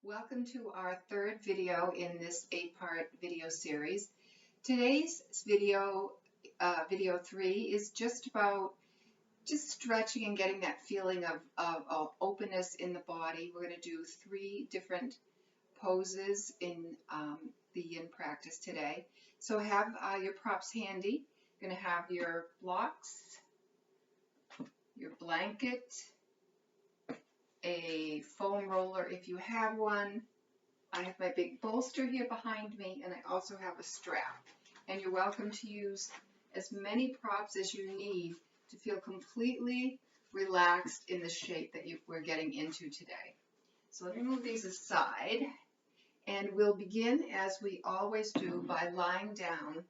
Welcome to our third video in this 8-part video series. Today's video, video 3, is just about stretching and getting that feeling of openness in the body. We're going to do 3 different poses in the yin practice today. So have your props handy. You're going to have your blocks, your blanket, a foam roller if you have one. I have my big bolster here behind me, and I also have a strap. And you're welcome to use as many props as you need to feel completely relaxed in the shape that we're getting into today. So let me move these aside, and we'll begin as we always do by lying down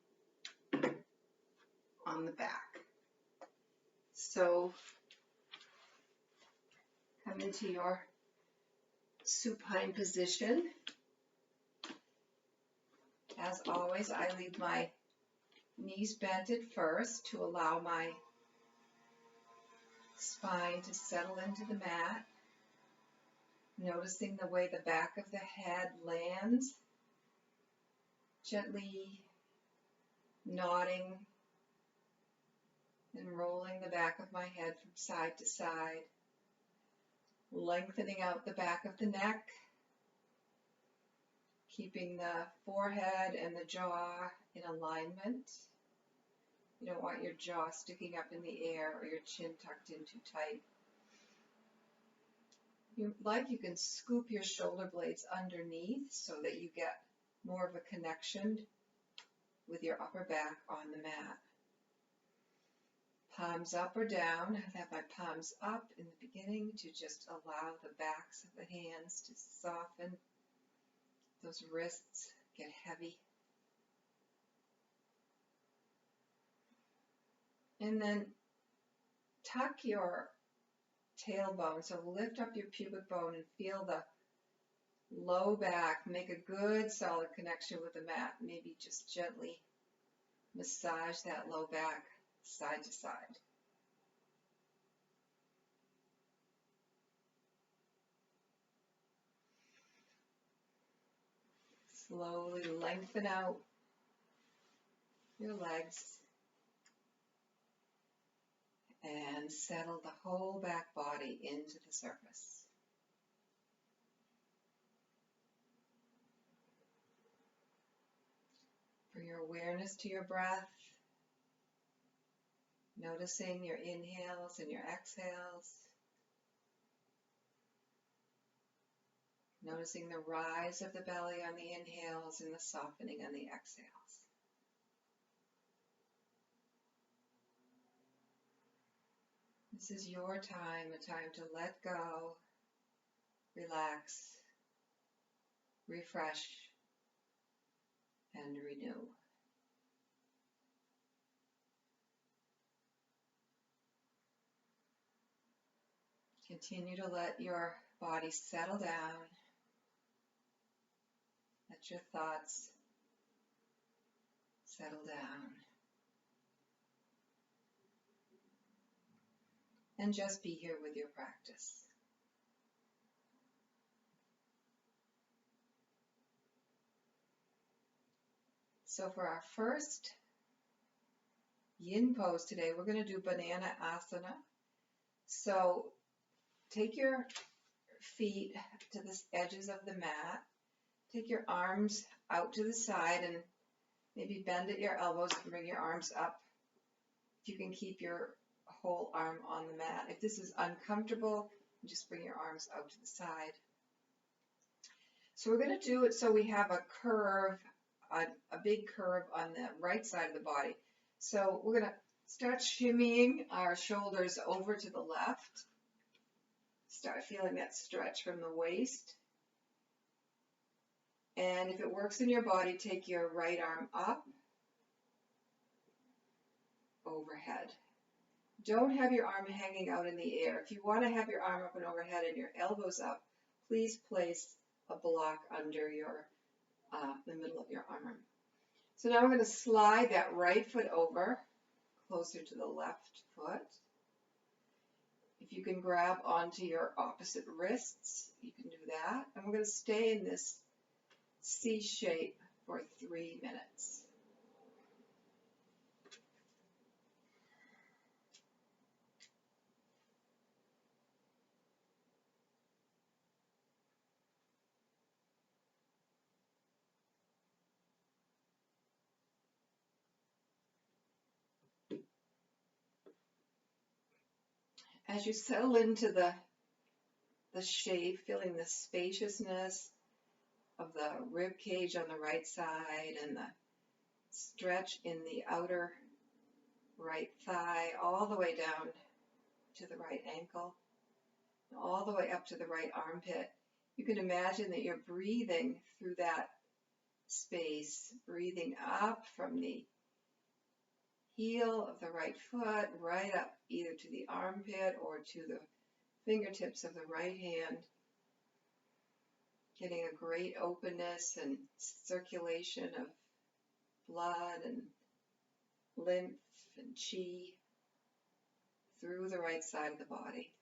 on the back. So come into your supine position. As always, I leave my knees bent at first to allow my spine to settle into the mat, noticing the way the back of the head lands, gently nodding and rolling the back of my head from side to side, lengthening out the back of the neck, keeping the forehead and the jaw in alignment. You don't want your jaw sticking up in the air or your chin tucked in too tight. You can scoop your shoulder blades underneath so that you get more of a connection with your upper back on the mat. Palms up or down. I have my palms up in the beginning to just allow the backs of the hands to soften. Those wrists get heavy. And then tuck your tailbone. So lift up your pubic bone and feel the low back. Make a good solid connection with the mat. Maybe just gently massage that low back side to side. Slowly lengthen out your legs and settle the whole back body into the surface. Bring your awareness to your breath, noticing your inhales and your exhales. Noticing the rise of the belly on the inhales and the softening on the exhales. This is your time, a time to let go, relax, refresh, and renew. Continue to let your body settle down. Let your thoughts settle down. And just be here with your practice. So for our first yin pose today, we're going to do Bananasana. So take your feet to the edges of the mat. Take your arms out to the side and maybe bend at your elbows and bring your arms up. If you can keep your whole arm on the mat. If this is uncomfortable, just bring your arms out to the side. So we're going to do it so we have a curve, a big curve on the right side of the body. So we're going to start shimmying our shoulders over to the left. Start feeling that stretch from the waist. And if it works in your body, take your right arm up, overhead. Don't have your arm hanging out in the air. If you want to have your arm up and overhead and your elbows up, please place a block under the middle of your arm. So now we're going to slide that right foot over, closer to the left foot. If you can grab onto your opposite wrists, you can do that. And we're going to stay in this C shape for 3 minutes. As you settle into the shape, feeling the spaciousness of the rib cage on the right side and the stretch in the outer right thigh all the way down to the right ankle, all the way up to the right armpit. You can imagine that you're breathing through that space, breathing up from the heel of the right foot right up either to the armpit or to the fingertips of the right hand, getting a great openness and circulation of blood and lymph and chi through the right side of the body.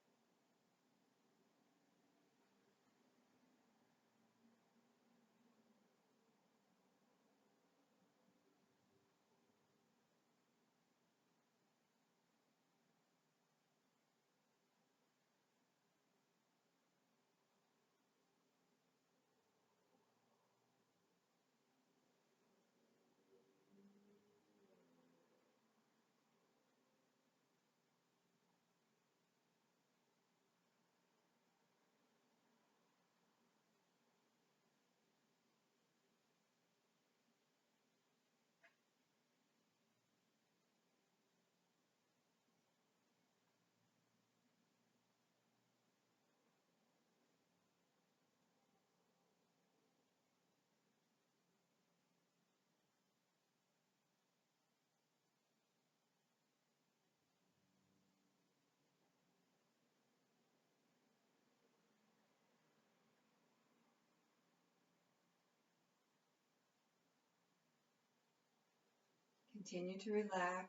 Continue to relax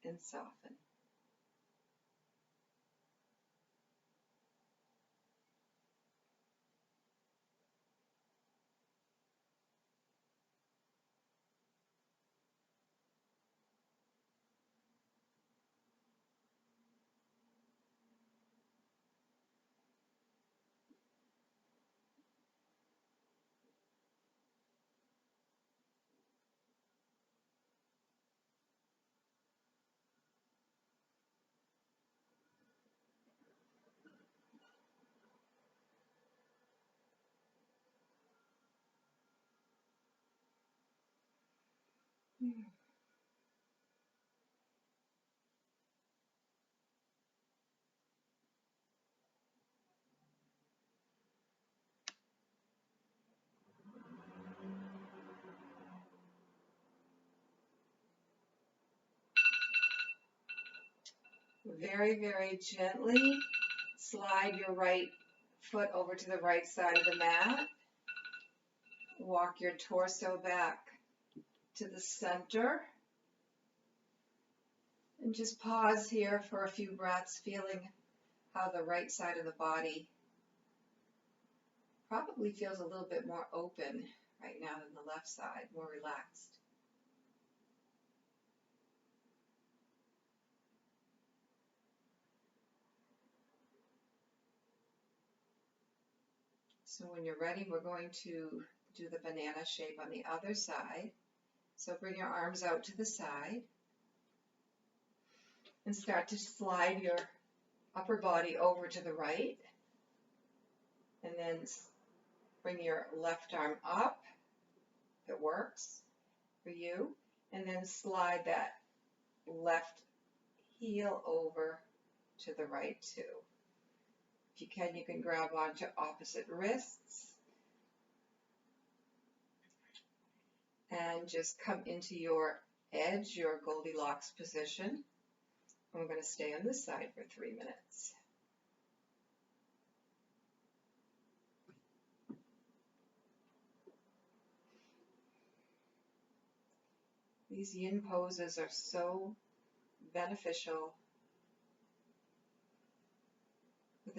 and soften. Very, very gently slide your right foot over to the right side of the mat. Walk your torso back to the center. And just pause here for a few breaths, feeling how the right side of the body probably feels a little bit more open right now than the left side, more relaxed. So when you're ready, we're going to do the banana shape on the other side. So bring your arms out to the side and start to slide your upper body over to the right. And then bring your left arm up, if it works for you. And then slide that left heel over to the right too. If you can grab onto opposite wrists. And just come into your edge, your Goldilocks position. I'm going to stay on this side for 3 minutes. These yin poses are so beneficial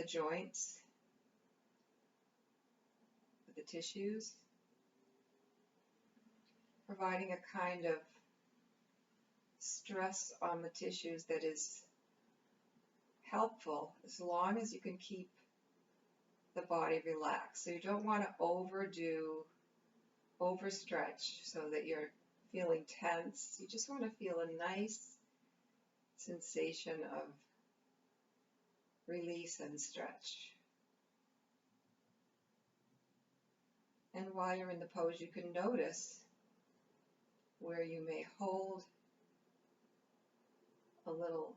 the joints, with the tissues, providing a kind of stress on the tissues that is helpful as long as you can keep the body relaxed. So you don't want to overstretch so that you're feeling tense. You just want to feel a nice sensation of release and stretch. And while you're in the pose, you can notice where you may hold a little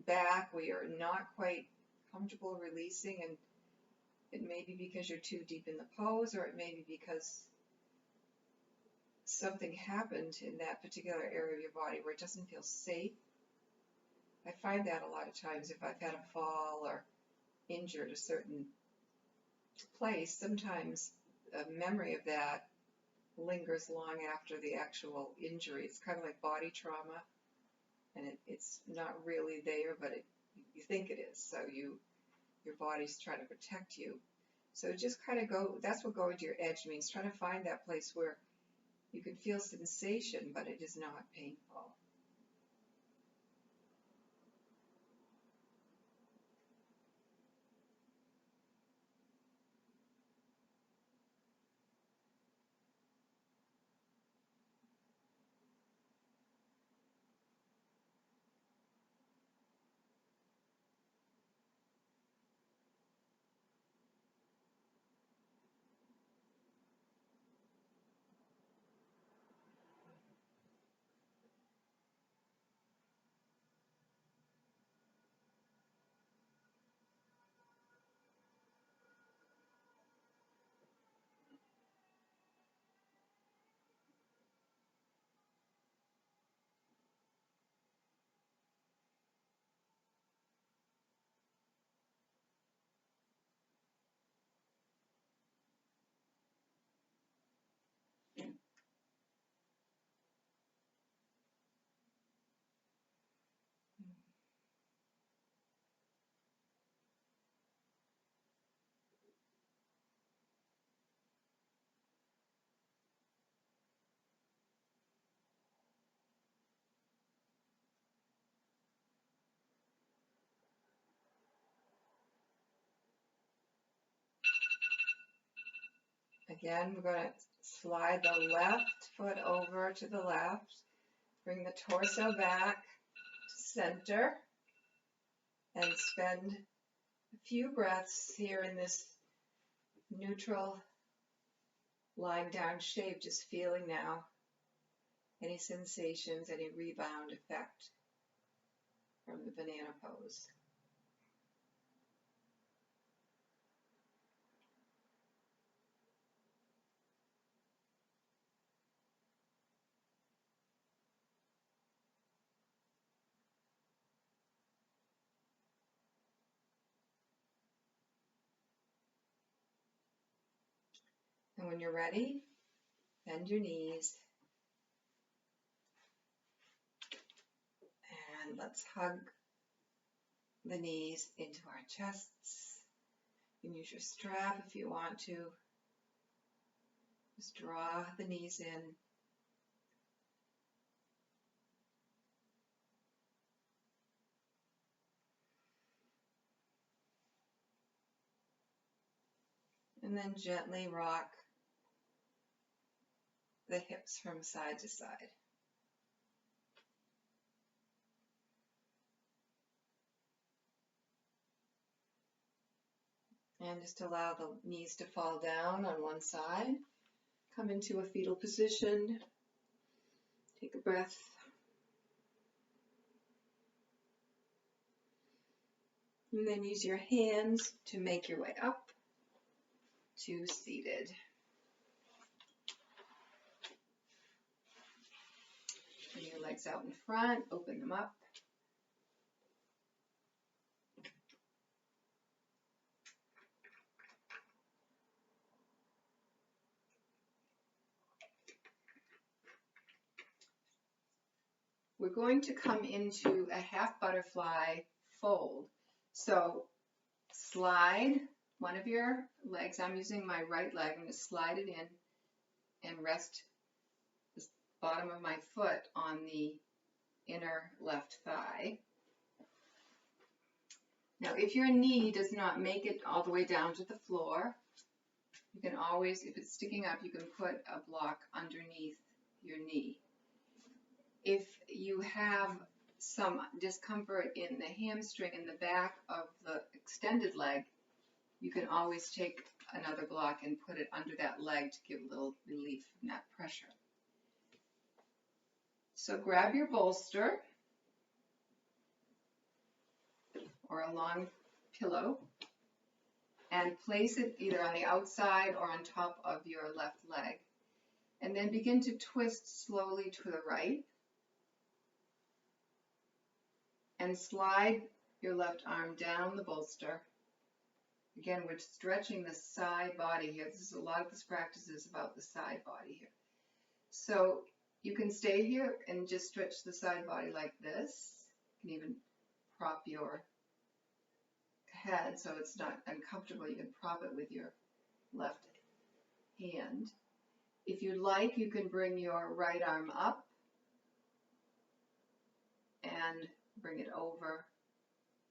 back, where you're not quite comfortable releasing, and it may be because you're too deep in the pose, or it may be because something happened in that particular area of your body where it doesn't feel safe. I find that a lot of times if I've had a fall or injured a certain place, sometimes a memory of that lingers long after the actual injury. It's kind of like body trauma, and it's not really there, but you think it is. So your body's trying to protect you. So just kind of that's what going to your edge means, trying to find that place where you can feel sensation, but it is not painful. Again, we're going to slide the left foot over to the left, bring the torso back to center, and spend a few breaths here in this neutral lying down shape, just feeling now any sensations, any rebound effect from the banana pose. And when you're ready, bend your knees. And let's hug the knees into our chests. You can use your strap if you want to. Just draw the knees in. And then gently rock the hips from side to side. And just allow the knees to fall down on one side. Come into a fetal position. Take a breath. And then use your hands to make your way up to seated. Bring your legs out in front, open them up. We're going to come into a half butterfly fold. So slide one of your legs. I'm using my right leg. I'm going to slide it in and rest the bottom of my foot on the inner left thigh. Now, if your knee does not make it all the way down to the floor, you can always, if it's sticking up, you can put a block underneath your knee. If you have some discomfort in the hamstring in the back of the extended leg, you can always take another block and put it under that leg to give a little relief from that pressure. So grab your bolster or a long pillow and place it either on the outside or on top of your left leg. And then begin to twist slowly to the right and slide your left arm down the bolster. Again, we're stretching the side body here. A lot of this practice is about the side body here. So you can stay here and just stretch the side body like this. You can even prop your head so it's not uncomfortable. You can prop it with your left hand. If you like, you can bring your right arm up and bring it over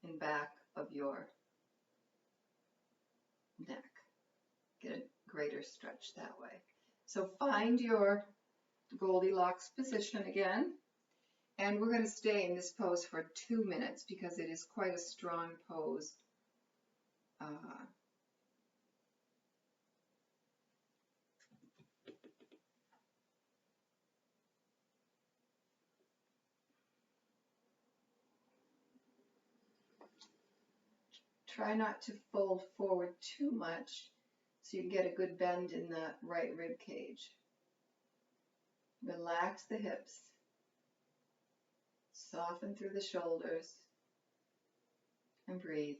in back of your neck. Get a greater stretch that way. So find your Goldilocks position again, and we're going to stay in this pose for 2 minutes because it is quite a strong pose. Try not to fold forward too much so you can get a good bend in the right rib cage. Relax the hips. Soften through the shoulders and breathe.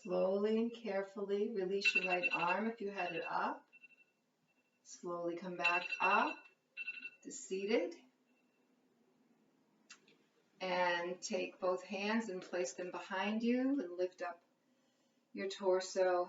Slowly and carefully release your right arm if you had it up. Slowly come back up to seated. And take both hands and place them behind you and lift up your torso.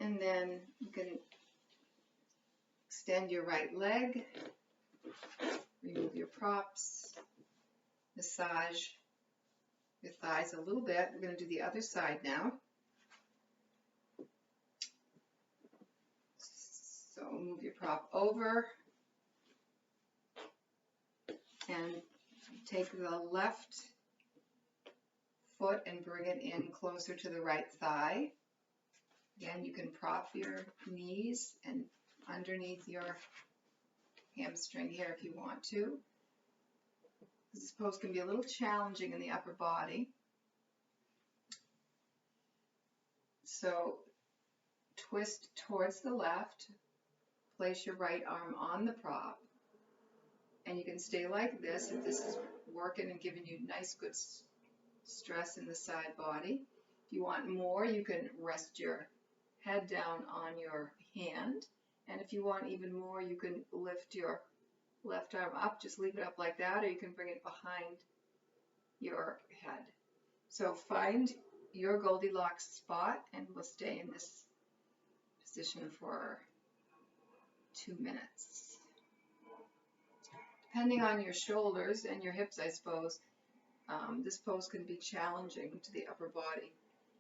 And then you can extend your right leg, remove your props, massage your thighs a little bit. We're going to do the other side now. So move your prop over and take the left foot and bring it in closer to the right thigh. Again, you can prop your knees and underneath your hamstring here if you want to. This pose can be a little challenging in the upper body. So twist towards the left, place your right arm on the prop, and you can stay like this if this is working and giving you nice good stress in the side body. If you want more, you can rest your head down on your hand, and if you want even more, you can lift your left arm up, just leave it up like that, or you can bring it behind your head. So find your Goldilocks spot, and we'll stay in this position for 2 minutes. Depending on your shoulders and your hips, I suppose, this pose can be challenging to the upper body,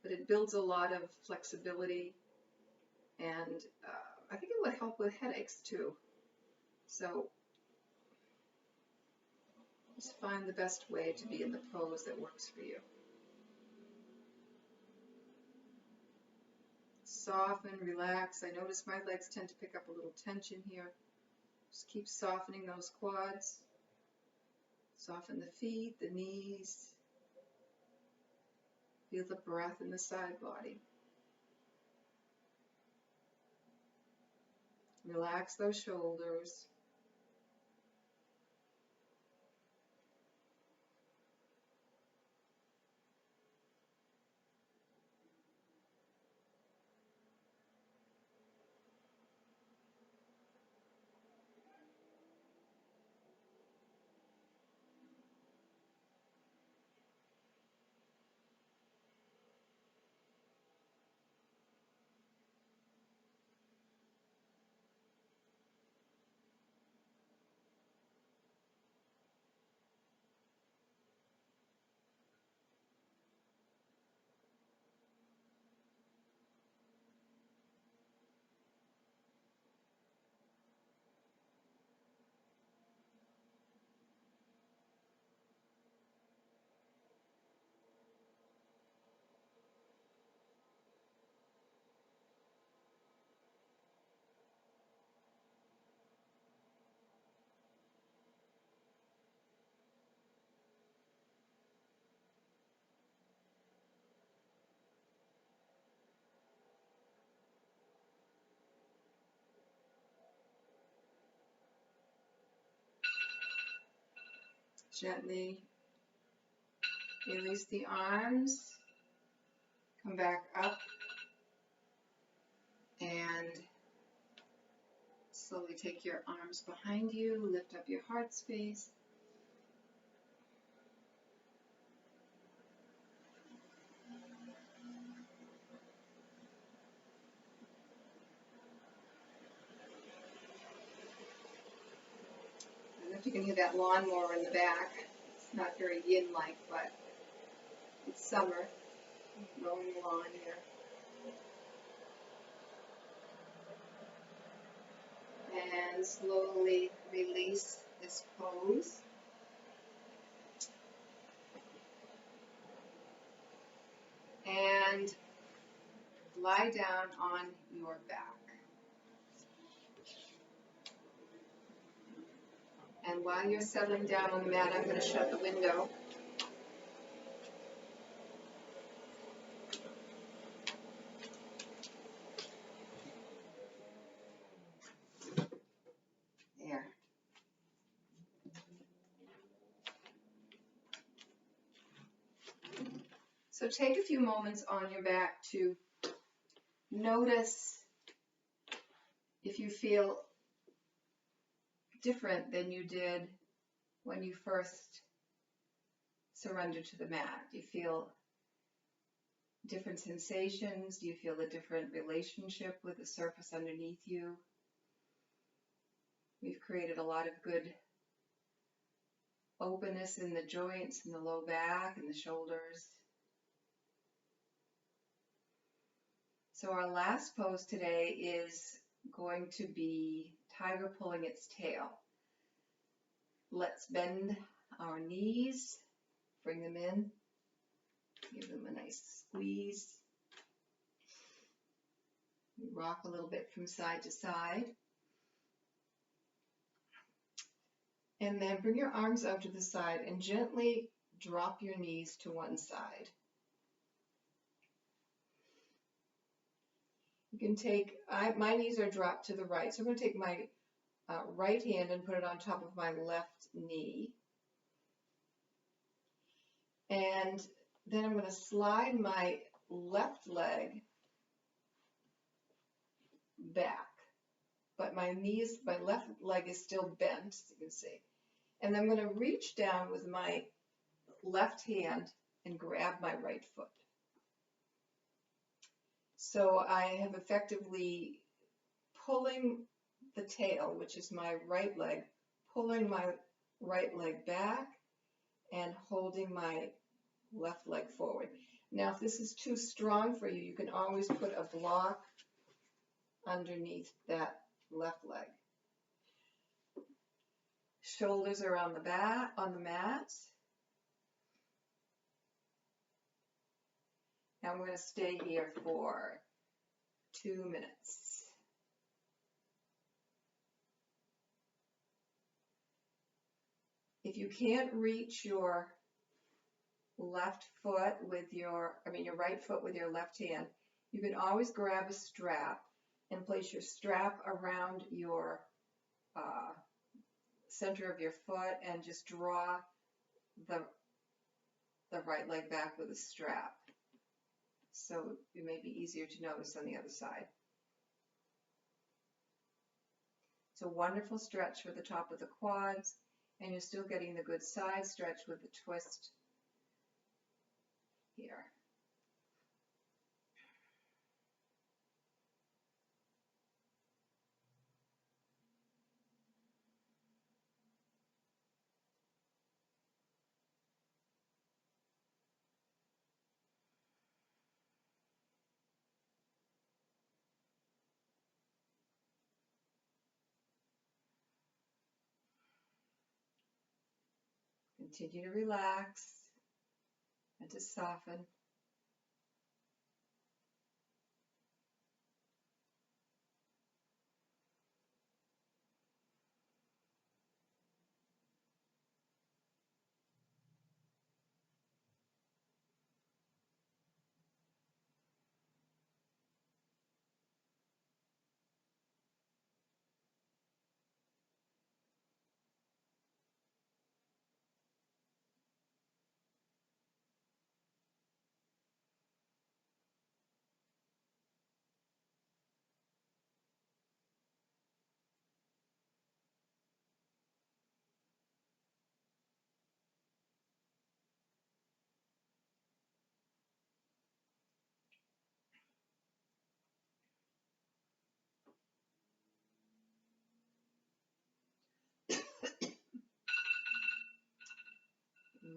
but it builds a lot of flexibility, and I think it would help with headaches too. So just find the best way to be in the pose that works for you. Soften, relax. I notice my legs tend to pick up a little tension here. Just keep softening those quads. Soften the feet, the knees. Feel the breath in the side body. Relax those shoulders. Gently release the arms, come back up, and slowly take your arms behind you, lift up your heart space. I don't know if you can hear that lawnmower in the back. It's not very yin-like, but it's summer. I'm mowing the lawn here. And slowly release this pose. And lie down on your back. And while you're settling down on the mat, I'm going to shut the window. There. So take a few moments on your back to notice if you feel different than you did when you first surrendered to the mat. Do you feel different sensations? Do you feel a different relationship with the surface underneath you? We've created a lot of good openness in the joints, in the low back, and the shoulders. So our last pose today is going to be tiger pulling its tail. Let's bend our knees, bring them in, give them a nice squeeze. We rock a little bit from side to side. And then bring your arms out to the side and gently drop your knees to one side. You can take, my knees are dropped to the right, so I'm going to take my right hand and put it on top of my left knee. And then I'm going to slide my left leg back, but my left leg is still bent, as you can see. And I'm going to reach down with my left hand and grab my right foot. So I have effectively pulling the tail, which is my right leg, pulling my right leg back and holding my left leg forward. Now, if this is too strong for you, you can always put a block underneath that left leg. Shoulders are on the back, on the mat. And we're going to stay here for 2 minutes. If you can't reach your left foot with your right foot with your left hand, you can always grab a strap and place your strap around your center of your foot and just draw the right leg back with a strap. So it may be easier to notice on the other side. It's a wonderful stretch for the top of the quads, and you're still getting the good side stretch with the twist here. Continue to relax and to soften.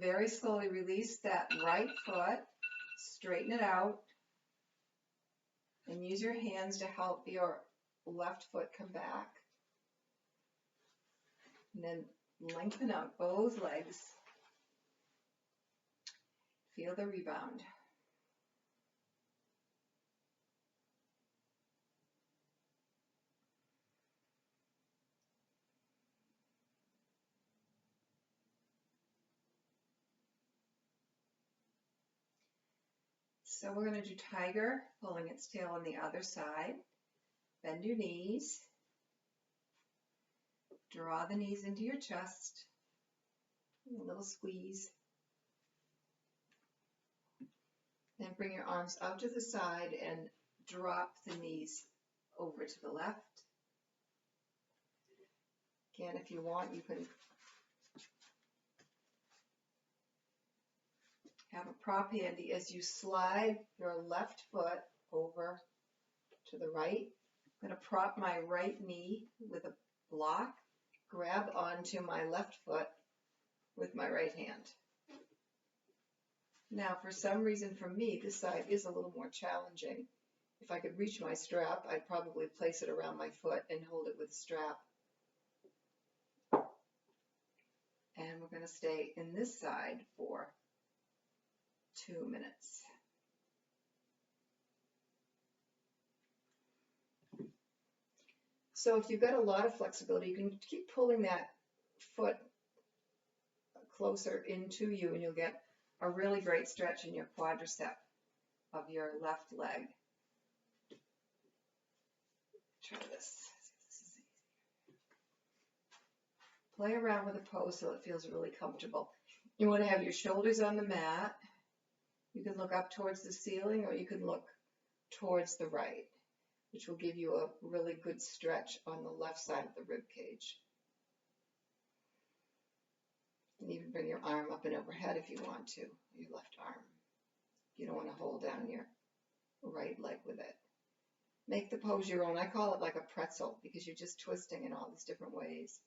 Very slowly release that right foot, straighten it out, and use your hands to help your left foot come back. And then lengthen out both legs. Feel the rebound. So we're going to do tiger, pulling its tail on the other side. Bend your knees. Draw the knees into your chest. A little squeeze. Then bring your arms out to the side and drop the knees over to the left. Again, if you want, you can have a prop handy as you slide your left foot over to the right. I'm going to prop my right knee with a block, grab onto my left foot with my right hand. Now, for some reason for me, this side is a little more challenging. If I could reach my strap, I'd probably place it around my foot and hold it with a strap. And we're going to stay in this side for 2 minutes. So if you've got a lot of flexibility, you can keep pulling that foot closer into you, and you'll get a really great stretch in your quadricep of your left leg. Try this. Play around with the pose till it feels really comfortable. You want to have your shoulders on the mat. You can look up towards the ceiling, or you can look towards the right, which will give you a really good stretch on the left side of the rib cage. And even bring your arm up and overhead if you want to, your left arm. You don't want to hold down your right leg with it. Make the pose your own. I call it like a pretzel because you're just twisting in all these different ways.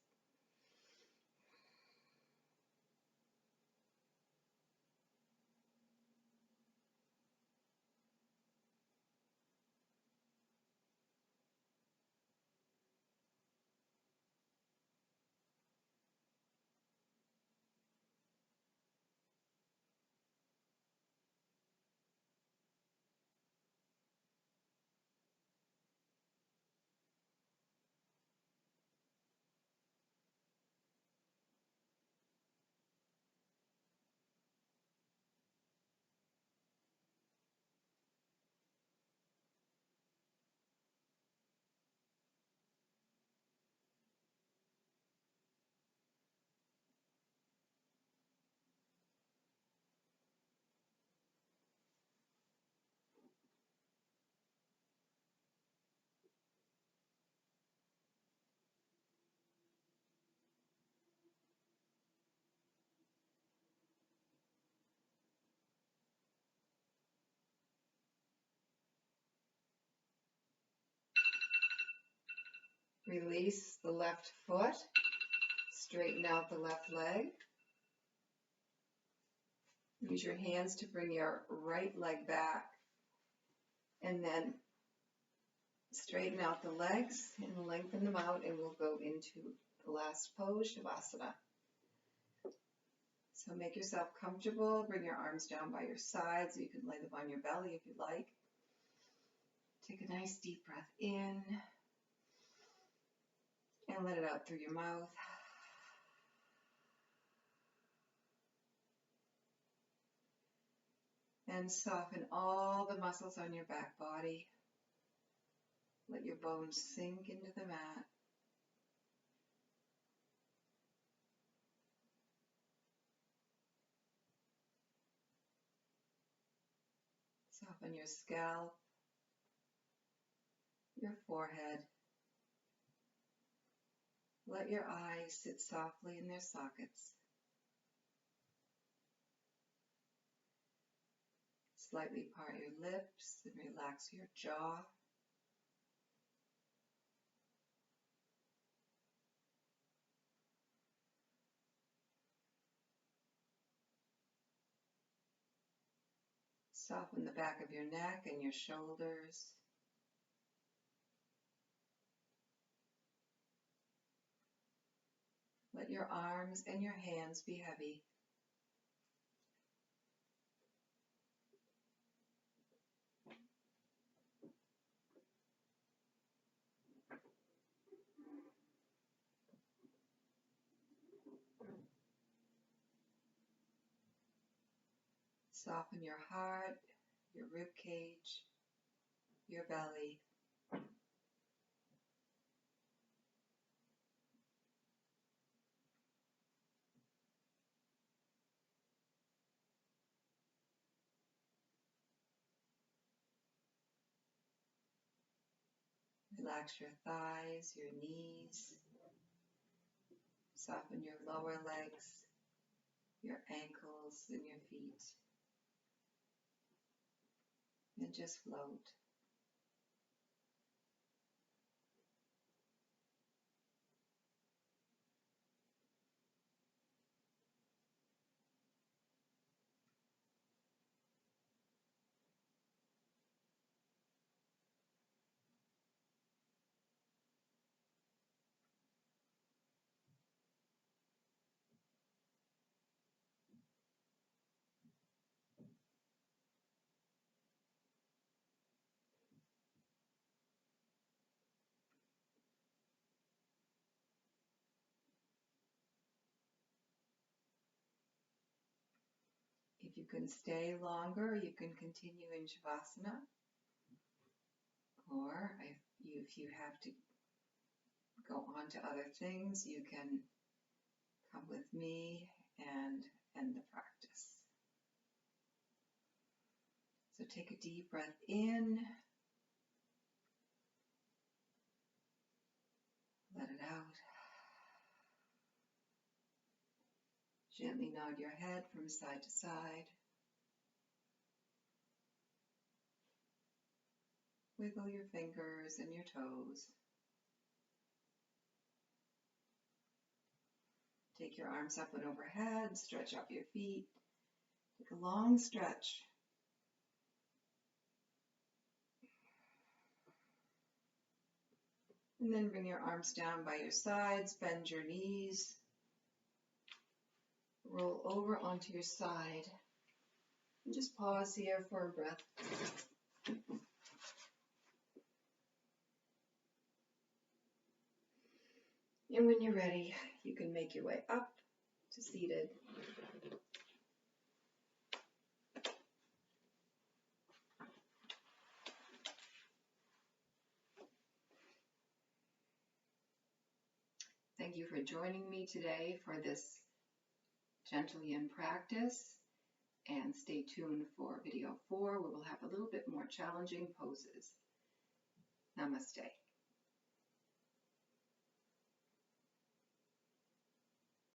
Release the left foot. Straighten out the left leg. Use your hands to bring your right leg back. And then straighten out the legs and lengthen them out, and we'll go into the last pose, Shavasana. So make yourself comfortable. Bring your arms down by your sides. You can lay them on your belly if you like. Take a nice deep breath in and let it out through your mouth. And soften all the muscles on your back body. Let your bones sink into the mat. Soften your scalp, your forehead. Let your eyes sit softly in their sockets. Slightly part your lips and relax your jaw. Soften the back of your neck and your shoulders. Let your arms and your hands be heavy. Soften your heart, your rib cage, your belly. Relax your thighs, your knees. Soften your lower legs, your ankles, and your feet. And just float. you can stay longer, you can continue in Shavasana. Or if you have to go on to other things, you can come with me and end the practice. So take a deep breath in. Let it out. Gently nod your head from side to side. Wiggle your fingers and your toes. Take your arms up and overhead, stretch up your feet. Take a long stretch. And then bring your arms down by your sides, bend your knees. Roll over onto your side. And just pause here for a breath. And when you're ready, you can make your way up to seated. Thank you for joining me today for this gentle yin practice. And stay tuned for video 4, where we'll have a little bit more challenging poses. Namaste.